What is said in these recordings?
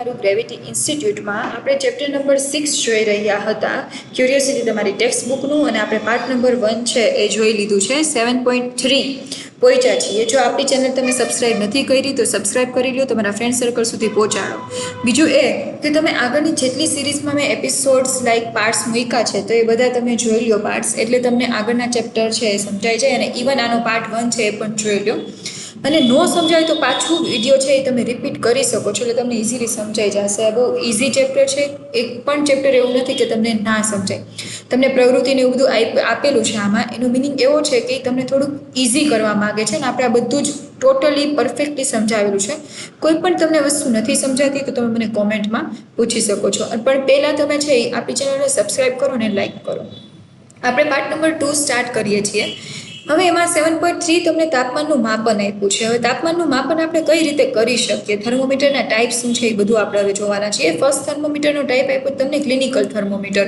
Gravity ઇન્સ્ટિટ્યૂટમાં આપણે chapter number 6 જોઈ રહ્યા હતા. ક્યુરિયોસિટી તમારી ટેક્સ્ટ બુકનું, અને આપણે પાર્ટ નંબર 1 છે એ જોઈ લીધું છે. 7.3 પહોંચ્યા છીએ. જો આપણી ચેનલ તમે સબસ્ક્રાઇબ નથી કરી તો સબસ્ક્રાઇબ કરી લો, તમારા ફ્રેન્ડ સર્કલ સુધી પહોંચાડો. બીજું એ કે તમે આગળની જેટલી સિરીઝમાં મેં એપિસોડ્સ લાઇક પાર્ટ્સ મૂક્યા છે તો એ બધા તમે જોઈ લો પાર્ટ્સ, એટલે તમને આગળના ચેપ્ટર છે એ સમજાય જાય. અને ઇવન આનો પાર્ટ 1 છે એ પણ જોઈ લો. અને ન સમજાય તો પાછું વિડીયો છે એ તમે રિપીટ કરી શકો છો, એટલે તમને ઇઝીલી સમજાઈ જશે. બહુ ઇઝી ચેપ્ટર છે. એક પણ ચેપ્ટર એવું નથી કે તમને ના સમજાય. તમને પ્રવૃત્તિને એવું બધું આપેલું છે આમાં. એનો મિનિંગ એવો છે કે તમને થોડુંક ઇઝી કરવા માગે છે, અને આપણે આ બધું જ ટોટલી પરફેક્ટલી સમજાવેલું છે. કોઈ પણ તમને વસ્તુ નથી સમજાતી તો તમે મને કોમેન્ટમાં પૂછી શકો છો. પણ પહેલાં તમે છે એ આપણી ચેનલને સબસ્ક્રાઈબ કરો અને લાઇક કરો. આપણે પાર્ટ નંબર 2 સ્ટાર્ટ કરીએ છીએ. હવે એમાં 7.3 તમને તાપમાનનું માપન આપ્યું છે. હવે તાપમાનનું માપન આપણે કઈ રીતે કરી શકીએ, થર્મોમીટરના ટાઈપ શું છે એ બધું આપણે હવે જોવાના છીએ. ફર્સ્ટ થર્મોમીટરનો ટાઈપ આપ્યો તમને ક્લિનિકલ થર્મોમીટર.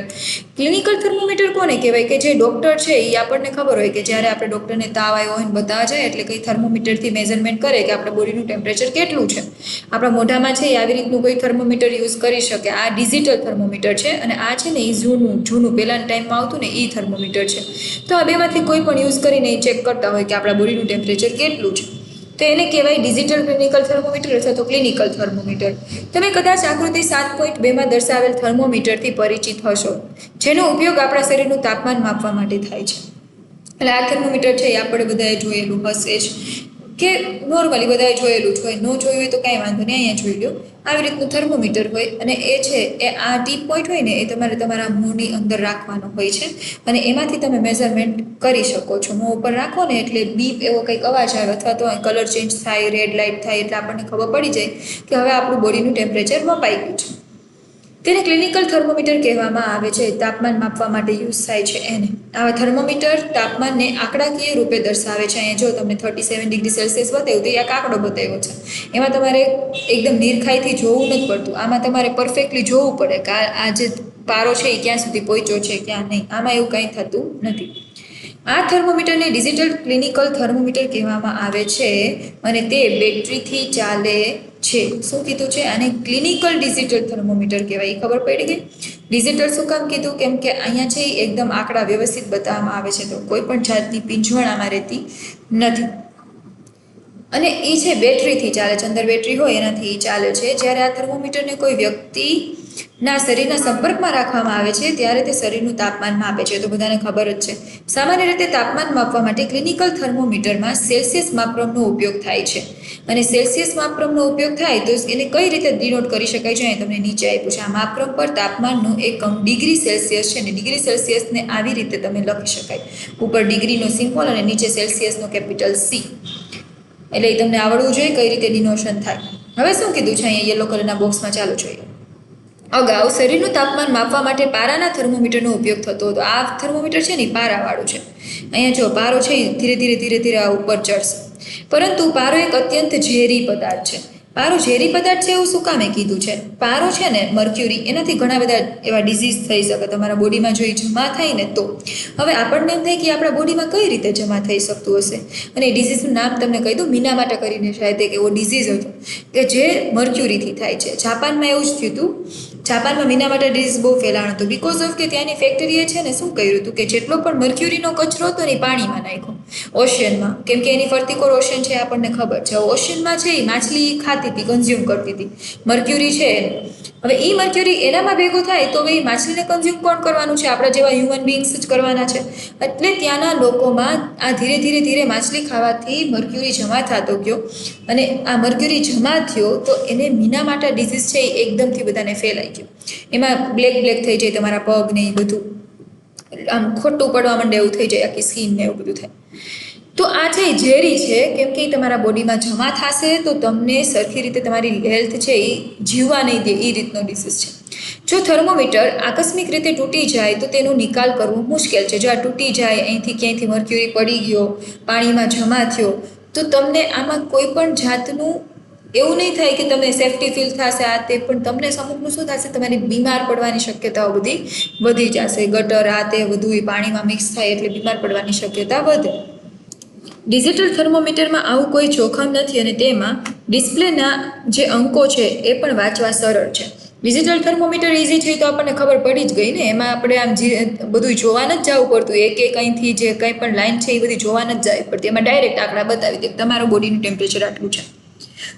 ક્લિનિકલ થર્મોમીટર કોને કહેવાય? કે જે ડૉક્ટર છે એ આપણને ખબર હોય કે જ્યારે આપણે ડૉક્ટરને તાવ આવ્યો હોય ને બતાવવા જાય એટલે કંઈ થર્મોમીટરથી મેઝરમેન્ટ કરે કે આપણા બોડીનું ટેમ્પરેચર કેટલું છે. આપણા મોઢામાં છે એ આવી રીતનું કોઈ થર્મોમીટર યુઝ કરી શકે. આ ડિજિટલ થર્મોમીટર છે, અને આ છે ને એ જૂનું પહેલાંના ટાઈમમાં આવતું ને એ થર્મોમીટર છે. તો આ બેમાંથી કોઈ પણ યુઝ કરીને એ ચેક કરતા હોય કે આપણા બોડીનું ટેમ્પરેચર કેટલું છે. તો એને કહેવાય ડિજિટલ ક્લિનિકલ થર્મોમીટર અથવા તો ક્લિનિકલ થર્મોમીટર. તમે કદાચ આકૃતિ 7.2માં દર્શાવેલ થર્મોમીટરથી પરિચિત હશો, જેનો ઉપયોગ આપણા શરીરનું તાપમાન માપવા માટે થાય છે. એટલે આ થર્મોમીટર છે એ આપણે બધાએ જોયેલું હશે જ, કે નોર્મલી બધાએ જોયેલું જ હોય. ન જોયું હોય તો કાંઈ વાંધો નહીં, અહીંયા જોઈ લો. આવી રીતનું થર્મોમીટર હોય, અને એ છે એ આ ટીપ પોઈન્ટ હોય ને એ તમારે તમારા મોંની અંદર રાખવાનો હોય છે, અને એમાંથી તમે મેઝરમેન્ટ કરી શકો છો. મોં ઉપર રાખો ને એટલે બીપ એવો કંઈક અવાજ આવે, અથવા તો કલર ચેન્જ થાય, રેડ લાઇટ થાય, એટલે આપણને ખબર પડી જાય કે હવે આપણું બોડીનું ટેમ્પરેચર મપાઈ ગયું છે. તેને ક્લિનિકલ થર્મોમીટર કહેવામાં આવે છે. તાપમાન માપવા માટે યુઝ થાય છે એને. આવા થર્મોમીટર તાપમાનને આંકડાકીય રૂપે દર્શાવે છે. અહીંયા જો તમને 37 ડિગ્રી સેલ્સિયસ બતાવ્યું તો એક આંકડો બતાવ્યો છે. એમાં તમારે એકદમ નિરખાઈથી જોવું નથી પડતું. આમાં તમારે પરફેક્ટલી જોવું પડે કે આ જે પારો છે એ ક્યાં સુધી પહોંચ્યો છે, ક્યાં નહીં. આમાં એવું કંઈ થતું નથી. આ થર્મોમીટરને ડિજિટલ ક્લિનિકલ થર્મોમીટર કહેવામાં આવે છે, અને તે બેટરીથી ચાલે છે. શું કીધું છે? આને ક્લિનિકલ ડિજિટલ થર્મોમીટર કહેવાય. ખબર પડી ગઈ? ડિજિટલ શું કામ કીધું? કેમ કે અહીંયા છે એકદમ આંકડા વ્યવસ્થિત બતાવવામાં આવે છે, તો કોઈ પણ જાતની પીંછવણ આમાં રહેતી નથી. અને એ છે બેટરીથી ચાલે છે. અંદર બેટરી હોય એનાથી ચાલે છે. જ્યારે આ થર્મોમીટરને કોઈ વ્યક્તિના શરીરના સંપર્કમાં રાખવામાં આવે છે ત્યારે તે શરીરનું તાપમાન માપે છે. તો બધાને ખબર જ છે. સામાન્ય રીતે તાપમાન માપવા માટે ક્લિનિકલ થર્મોમીટરમાં સેલ્સિયસ માપક્રમનો ઉપયોગ થાય છે. અને સેલ્સિયસ માપક્રમનો ઉપયોગ થાય તો એને કઈ રીતે ડિનોટ કરી શકાય છે? તમને નીચે આપ્યું છે. આ માપક્રમ પર તાપમાનનું એકમ ડિગ્રી સેલ્સિયસ છે, ને ડિગ્રી સેલ્સિયસને આવી રીતે તમે લખી શકાય. ઉપર ડિગ્રીનો સિમ્બોલ અને નીચે સેલ્સિયસનો કેપિટલ C. એટલે એ તમને આવડવું જોઈએ કઈ રીતે ડિનોશન થાય. હવે શું કીધું છે અહીંયા યલો કલરના બોક્સમાં? ચાલુ જોઈએ. અગાઉ શરીરનું તાપમાન માપવા માટે પારાના થર્મોમીટરનો ઉપયોગ થતો હતો. આ થર્મોમીટર છે ને પારાવાળું છે. અહીંયા જો પારો છે ધીરે ધીરે આ ઉપર ચડશે. પરંતુ પારો એક અત્યંત ઝેરી પદાર્થ છે. પારો ઝેરી પદાર્થ છે એવું શું કામે કીધું છે? પારો છે ને મર્ક્યુરી, એનાથી ઘણા બધા એવા ડિઝીઝ થઈ શકે તમારા બોડીમાં જો એ જમા થાય ને તો. હવે આપણને એમ થાય કે આપણા બોડીમાં કઈ રીતે જમા થઈ શકતું હશે, અને એ ડિઝીઝનું નામ તમને કહી દઉં. મિનામાટા કરીને શાયદ એક એવો ડિઝીઝ હતો કે જે મર્ક્યુરીથી થાય છે. જાપાનમાં એવું જ થયું હતું. જાપાનમાં મિનામાટા ડિઝીઝ બહુ ફેલાણ હતું, બિકોઝ ઓફ કે ત્યાંની ફેક્ટરીએ છે ને શું કર્યું હતું કે જેટલો પણ મર્ક્યુરીનો કચરો હતો ને એ પાણીમાં નાખ્યો, ઓશિયનમાં. કેમ કે એની ફરતી કોર ઓશિયન છે આપણને ખબર છે. ઓશિયનમાં છે એ માછલી ખાતી હતી, કન્ઝ્યુમ કરતી હતી મર્ક્યુરી છે. હવે એ મર્ક્યુરી એનામાં ભેગું થાય તો એ માછલીને કન્ઝ્યુમ કોણ કરવાનું છે? આપણા જેવા હ્યુમન બિંગ્સ જ કરવાના છે. એટલે ત્યાંના લોકોમાં આ ધીરે ધીરે માછલી ખાવાથી મર્ક્યુરી જમા થતો ગયો, અને આ મર્ક્યુરી જમા થયો તો એને મિનામાટા ડિઝીઝ છે એ એકદમથી બધાને ફેલાઈ ગયો. એમાં બ્લેક થઈ જાય તમારા પગ ને એ બધું, આમ ખોટું પડવા માંડે એવું થઈ જાય, આખી સ્કીન ને એવું બધું થાય. તો આ છે ઝેરી છે, કેમ કે તમારા બોડીમાં જમા થશે તો તમને સરખી રીતે તમારી હેલ્થ છે એ જીવવા નહીં દે, એ રીતનો ડિસીઝ છે. જો થર્મોમીટર આકસ્મિક રીતે તૂટી જાય તો તેનો નિકાલ કરવો મુશ્કેલ છે. જો આ તૂટી જાય, અહીંથી ક્યાંયથી મર્ક્યુરી પડી ગયો, પાણીમાં જમા થયો, તો તમને આમાં કોઈ પણ જાતનું એવું નહીં થાય કે તમને સેફ્ટી ફીલ થશે આ તે, પણ તમને અમુકનું શું થશે, તમારી બીમાર પડવાની શક્યતાઓ બધી વધી જશે. ગટર આ તે બધું પાણીમાં મિક્સ થાય એટલે બીમાર પડવાની શક્યતા વધે. ડિજિટલ થર્મોમીટરમાં આવું કોઈ જોખમ નથી, અને તેમાં ડિસ્પ્લેના જે અંકો છે એ પણ વાંચવા સરળ છે. ડિજિટલ થર્મોમીટર ઇઝી છે તો આપણને ખબર પડી જ ગઈ ને, એમાં આપણે આમ બધું જોવા નથી જવું પડતું, એક અહીંથી જે કંઈ પણ લાઈન છે એ બધી જોવા નથી જવી પડતી, એમાં ડાયરેક્ટ આંકડા બતાવી દે તમારું બોડીનું ટેમ્પરેચર આટલું છે.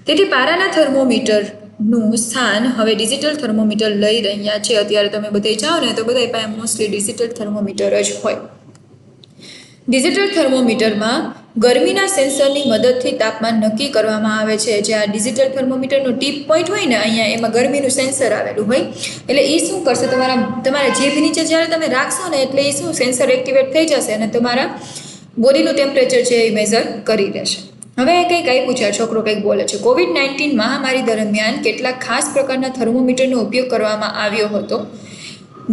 તેથી પારાના થર્મોમીટરનું સ્થાન હવે ડિજિટલ થર્મોમીટર લઈ રહ્યા છે. અત્યારે તમે બધે જાઓ ને તો બધા પાસે મોસ્ટલી ડિજિટલ થર્મોમીટર જ હોય. ડિજિટલ થર્મોમીટરમાં ગરમીના સેન્સરની મદદથી તાપમાન નક્કી કરવામાં આવે છે. જે આ ડિજિટલ થર્મોમીટરનો ટીપ પોઈન્ટ હોય ને અહીંયા, એમાં ગરમીનું સેન્સર આવેલું હોય, એટલે એ શું કરશે, તમારા જીભ નીચે જ્યારે તમે રાખશો ને એટલે એ શું સેન્સર એક્ટિવેટ થઈ જશે અને તમારા બોડીનું ટેમ્પરેચર છે એ મેઝર કરી લેશે. હવે કંઈક આપ્યું છે, આ છોકરો કંઈક બોલે છે. COVID-19 મહામારી દરમિયાન કેટલાક ખાસ પ્રકારના થર્મોમીટરનો ઉપયોગ કરવામાં આવ્યો હતો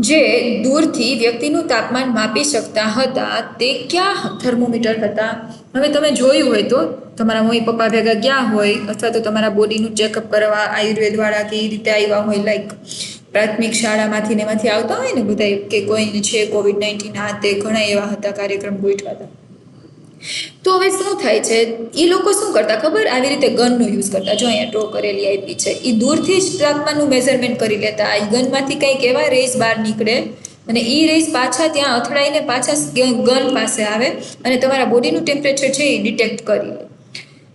જે દૂરથી વ્યક્તિનું તાપમાન માપી શકતા હતા. તે કયા થર્મોમીટર હતા? હવે તમે જોયું હોય તો તમારા મમ્મી પપ્પા ભેગા ગયા હોય અથવા તો તમારા બોડીનું ચેકઅપ કરવા આયુર્વેદવાળા કે એ રીતે આવ્યા હોય, લાઈક પ્રાથમિક શાળામાંથી ને એમાંથી આવતા હોય ને બધા, કે કોઈને છે COVID-19 આ તે ઘણા એવા હતા કાર્યક્રમ ગોઠવાતા. તો હવે શું થાય છે, એ લોકો શું કરતા ખબર, આવી રીતે ગનનો યુઝ કરતા. જો અહીંયા ડ્રો કરેલી આપી છે, એ દૂરથી જ તાપમાનનું મેઝરમેન્ટ કરી લેતા. આ ગનમાંથી કંઈક એવા રેસ બહાર નીકળે અને એ રેસ પાછા ત્યાં અથડાઈને પાછા ગન પાસે આવે અને તમારા બોડીનું ટેમ્પરેચર છે એ ડિટેક્ટ કરી લે.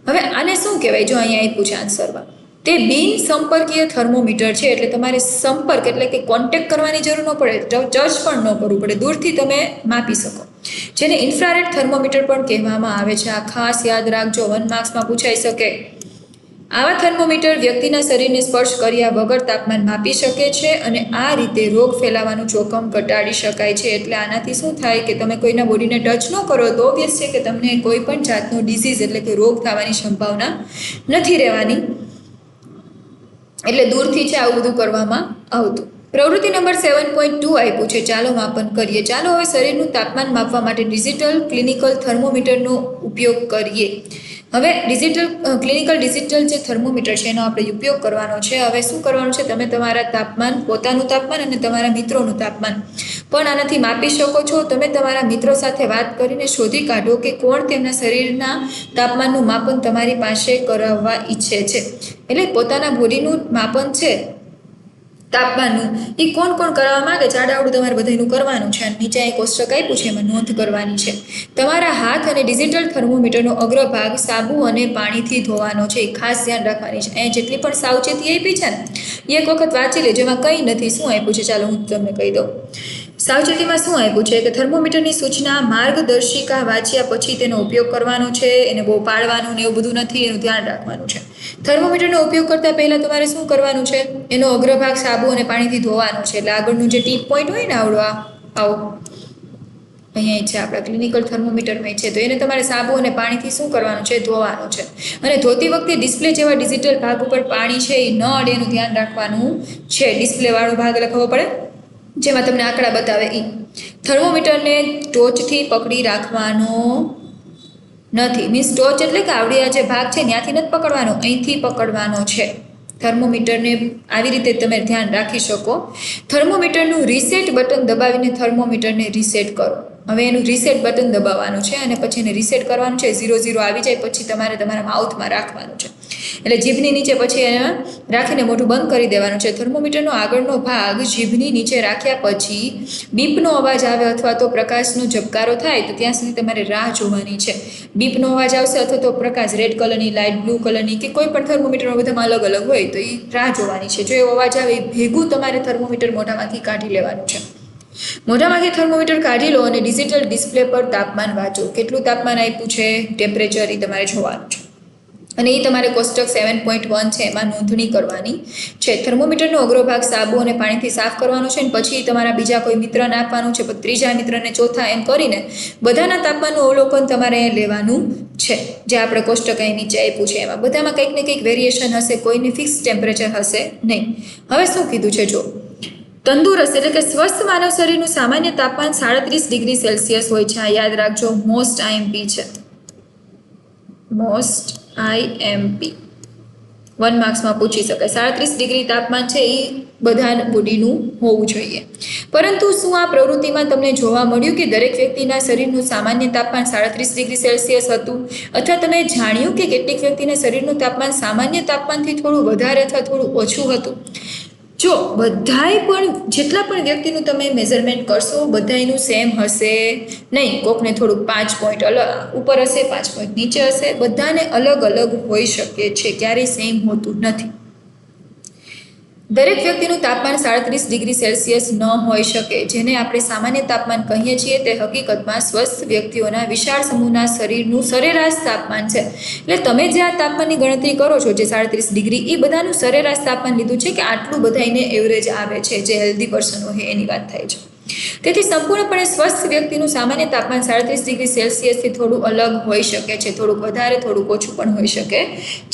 હવે આને શું કહેવાય, જો અહીંયા આપ્યું છે આન્સરમાં, તે બિન સંપર્કીય થર્મોમીટર છે. એટલે તમારે સંપર્ક એટલે કે કોન્ટેક્ટ કરવાની જરૂર ન પડે, ટચ પણ ન કરવું પડે, દૂરથી તમે માપી શકો, જેને ઇન્ફ્રારેડ થર્મોમીટર પણ કહેવામાં આવે છે. આ ખાસ યાદ રાખજો, 1 માર્ક્સમાં પૂછાઈ શકે. આવા થર્મોમીટર વ્યક્તિના શરીરને સ્પર્શ કર્યા વગર તાપમાન માપી શકે છે અને આ રીતે રોગ ફેલાવાનું જોખમ ઘટાડી શકાય છે. એટલે આનાથી શું થાય કે તમે કોઈના બોડીને ટચ ન કરો તો ઓબ્વિયસ છે કે તમને કોઈ પણ જાતનો ડિઝીઝ એટલે કે રોગ થવાની સંભાવના નથી રહેવાની. એટલે દૂરથી છે આવું બધું કરવામાં આવતું. પ્રવૃત્તિ નંબર 7.2 આપ્યું છે, ચાલો માપન કરીએ. ચાલો હવે શરીરનું તાપમાન માપવા માટે ડિજિટલ ક્લિનિકલ થર્મોમીટરનો ઉપયોગ કરીએ. હવે ડિજિટલ જે થર્મોમીટર છે એનો આપણે ઉપયોગ કરવાનો છે. હવે શું કરવાનું છે, તમે તમારા તાપમાન, પોતાનું તાપમાન અને તમારા મિત્રોનું તાપમાન પણ આનાથી માપી શકો છો. તમે તમારા મિત્રો સાથે વાત કરીને શોધી કાઢો કે કોણ તેમના શરીરના તાપમાનનું માપન તમારી પાસે કરાવવા ઈચ્છે છે. એટલે પોતાના બોડીનું માપન છે તાપમાનનું, એ કોણ કોણ કરવા માંગે છે, આડાવડું તમારે બધાનું કરવાનું છે. અને નીચે એક કોષ્ટક આપ્યું છે, એમાં નોંધ કરવાની છે. તમારા હાથ અને ડિજિટલ થર્મોમીટરનો અગ્રભાગ સાબુ અને પાણીથી ધોવાનો છે, એ ખાસ ધ્યાન રાખવાની છે. અહીંયા જેટલી પણ સાવચેતી આપી છે ને એ એક વખત વાંચી લેજો, એમાં કંઈ નથી. શું આપ્યું છે ચાલો હું તમને કહી દઉં. સાવચેતીમાં શું આપ્યું છે કે થર્મોમીટરની સૂચના માર્ગદર્શિકા વાંચ્યા પછી તેનો ઉપયોગ કરવાનો છે, એને બહુ પાડવાનું ને એવું બધું નથી, એનું ધ્યાન રાખવાનું છે. થર્મોમીટરનો ઉપયોગ કરતાં પહેલાં તમારે શું કરવાનું છે, એનો અગ્રભાગ સાબુ અને પાણીથી ધોવાનો છે. એટલે આગળનું જે ટીપ પોઈન્ટ હોય ને આવો અહીંયા છે આપણા ક્લિનિકલ થર્મોમીટરમાં છે, તો એને તમારે સાબુ અને પાણીથી શું કરવાનું છે, ધોવાનું છે. અને ધોતી વખતે ડિસ્પ્લે જેવા ડિજિટલ ભાગ ઉપર પાણી છે એ ન અડે એનું ધ્યાન રાખવાનું છે. ડિસ્પ્લેવાળો ભાગ એટલે ખબર પડે જેમાં તમને આંકડા બતાવે એ. થર્મોમીટરને ટોચથી પકડી રાખવાનો નથી, મીન્સ ટોચ એટલે કે આવડી આ જે ભાગ છે ત્યાંથી નથી પકડવાનો, અહીંથી પકડવાનો છે. થર્મોમીટરને આવી રીતે તમે ધ્યાન રાખી શકો. થર્મોમીટરનું રીસેટ બટન દબાવીને થર્મોમીટરને રીસેટ કરો. હવે એનું રીસેટ બટન દબાવવાનું છે અને પછી એને રીસેટ કરવાનું છે. 0 આવી જાય પછી તમારે તમારા માઉથમાં રાખવાનું છે, એટલે જીભની નીચે પછી એને રાખીને મોઢું બંધ કરી દેવાનું છે. થર્મોમીટરનો આગળનો ભાગ જીભની નીચે રાખ્યા પછી બીપનો અવાજ આવે અથવા તો પ્રકાશનો ઝબકારો થાય તો ત્યાં સુધી તમારે રાહ જોવાની છે. બીપનો અવાજ આવશે અથવા તો પ્રકાશ રેડ કલરની, લાઇટ બ્લુ કલરની કે કોઈ પણ થર્મોમીટરમાં બધામાં અલગ અલગ હોય તો એ રાહ જોવાની છે. જો એવો અવાજ આવે એ ભેગું તમારે થર્મોમીટર મોઢામાંથી કાઢી લેવાનું છે. મોઢામાંથી થર્મોમીટર કાઢી લો અને ડિજિટલ ડિસ્પ્લે પર તાપમાન વાંચો. કેટલું તાપમાન આપ્યું છે, ટેમ્પરેચર, એ તમારે જોવાનું છે. અને એ તમારે કોષ્ટક 7.1 છે એમાં નોંધણી કરવાની છે. થર્મોમીટરનો અગ્રભાગ સાબુ અને પાણીથી સાફ કરવાનો છે અને પછી તમારા બીજા કોઈ મિત્રને આપવાનું છે, પછી ત્રીજા મિત્રને, ચોથા, એમ કરીને બધાના તાપમાનનું અવલોકન તમારે લેવાનું છે. જે આપણે કોષ્ટક અહીં નીચે આપ્યું છે એમાં બધામાં કંઈક ને કંઈક વેરિએશન હશે, કોઈને ફિક્સ ટેમ્પરેચર હશે નહીં. હવે શું કીધું છે જો, તંદુરસ્ત એટલે કે સ્વસ્થ માનવ શરીરનું સામાન્ય તાપમાન 37 ડિગ્રી સેલ્સિયસ હોય છે. આ યાદ રાખજો, મોસ્ટ IMP છે, મોસ્ટ IMP. 1 માર્ક્સમાં પૂછી શકાય. 37 ડિગ્રી તાપમાન છે એ બધા બોડીનું હોવું જોઈએ. પરંતુ શું આ પ્રવૃત્તિમાં તમને જોવા મળ્યું કે દરેક વ્યક્તિના શરીરનું સામાન્ય તાપમાન 37 ડિગ્રી સેલ્સિયસ હતું, અથવા તમે જાણ્યું કે કેટલીક વ્યક્તિના શરીરનું તાપમાન સામાન્ય તાપમાનથી થોડું વધારે અથવા થોડું ઓછું હતું? જો બધાય પણ જેટલા પણ વ્યક્તિનું તમે મેઝરમેન્ટ કરશો બધાયનું સેમ હશે નહીં. કોકને થોડુંક 5 પોઈન્ટ ઉપર હશે, 5 પોઈન્ટ નીચે હશે. બધાને અલગ અલગ હોઈ શકે છે, ક્યારેય સેમ હોતું નથી. દરેક વ્યક્તિનું તાપમાન 37 ડિગ્રી સેલ્સિયસ ન હોઈ શકે. જેને આપણે સામાન્ય તાપમાન કહીએ છીએ તે હકીકતમાં સ્વસ્થ વ્યક્તિઓના વિશાળ સમૂહના શરીરનું સરેરાશ તાપમાન છે. એટલે તમે જે આ તાપમાનની ગણતરી કરો છો, જે 37 ડિગ્રી, એ બધાનું સરેરાશ તાપમાન લીધું છે કે આટલું બધાને એવરેજ આવે છે, જે હેલ્ધી પર્સન હોય એની વાત થાય છે. તેથી સંપૂર્ણપણે સ્વસ્થ વ્યક્તિનું સામાન્ય તાપમાન 37 ડિગ્રી સેલ્સિયસથી થોડું અલગ હોઈ શકે છે, થોડુંક વધારે, થોડુંક ઓછું પણ હોઈ શકે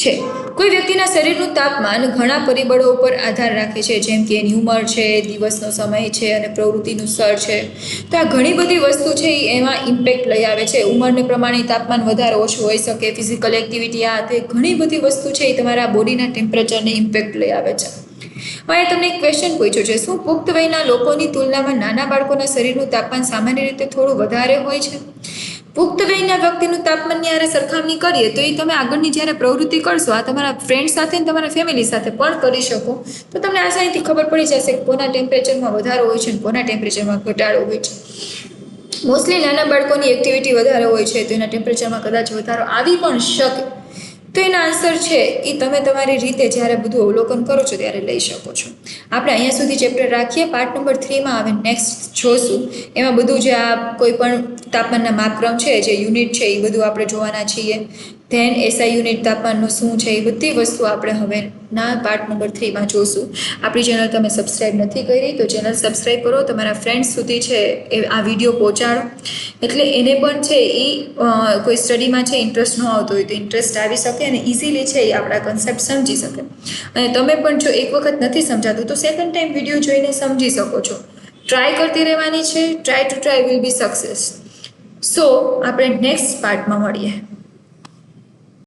છે. કોઈ વ્યક્તિના શરીરનું તાપમાન ઘણા પરિબળો ઉપર આધાર રાખે છે, જેમ કે એની ઉંમર છે, દિવસનો સમય છે અને પ્રવૃત્તિનું સ્તર છે. તો આ ઘણી બધી વસ્તુ છે એ એમાં ઇમ્પેક્ટ લઈ આવે છે. ઉંમરને પ્રમાણે તાપમાન વધારે ઓછું હોઈ શકે, ફિઝિકલ એક્ટિવિટી, આ તે ઘણી બધી વસ્તુ છે એ તમારા બોડીના ટેમ્પરેચરને ઇમ્પેક્ટ લઈ આવે છે. હવે તમને એક ક્વેશ્ચન પૂછ્યો છે, શું પુખ્ત વયના લોકોની તુલનામાં નાના બાળકોના શરીરનું તાપમાન સામાન્ય રીતે થોડું વધારે હોય છે? પુખ્ત વયના વ્યક્તિનું તાપમાનની હારે સરખામણી કરીએ તો એ તમે આગળની જ્યારે પ્રવૃત્તિ કરશો, આ તમારા ફ્રેન્ડ સાથે અને તમારા ફેમિલી સાથે પણ કરી શકો, તો તમને આસાનીથી ખબર પડી જશે કે કોના ટેમ્પરેચરમાં વધારો હોય છે અને કોના ટેમ્પરેચરમાં ઘટાડો હોય છે. મોસ્ટલી નાના બાળકોની એક્ટિવિટી વધારે હોય છે, તો એના ટેમ્પરેચરમાં કદાચ વધારો આવી પણ શકે. તો એના આન્સર છે એ તમે તમારી રીતે જ્યારે બધું અવલોકન કરો છો ત્યારે લઈ શકો છો. આપણે અહીંયા સુધી ચેપ્ટર રાખીએ. પાર્ટ નંબર 3માં હવે નેક્સ્ટ જોશું. એમાં બધું જે આ કોઈ પણ તાપમાનના માપક્રમ છે, જે યુનિટ છે, એ બધું આપણે જોવાના છીએ. ધેન એસઆઈ યુનિટ તાપમાનનું શું છે, એ બધી વસ્તુ આપણે હવે પાર્ટ નંબર 3માં જોશું. આપણી ચેનલ તમે સબસ્ક્રાઈબ નથી કરી તો ચેનલ સબસ્ક્રાઈબ કરો. તમારા ફ્રેન્ડ્સ સુધી છે એ આ વિડીયો પહોંચાડો, એટલે એને પણ છે એ કોઈ સ્ટડીમાં છે ઇન્ટરેસ્ટ ન આવતો હોય તો ઇન્ટરેસ્ટ આવી શકે અને ઇઝીલી છે એ આપણા કન્સેપ્ટ સમજી શકે. અને તમે પણ જો એક વખત નથી સમજાતું તો સેકન્ડ ટાઈમ વિડીયો જોઈને સમજી શકો છો. ટ્રાય કરતી રહેવાની છે. Try to try will be success. So આપણે નેક્સ્ટ પાર્ટમાં મળીએ.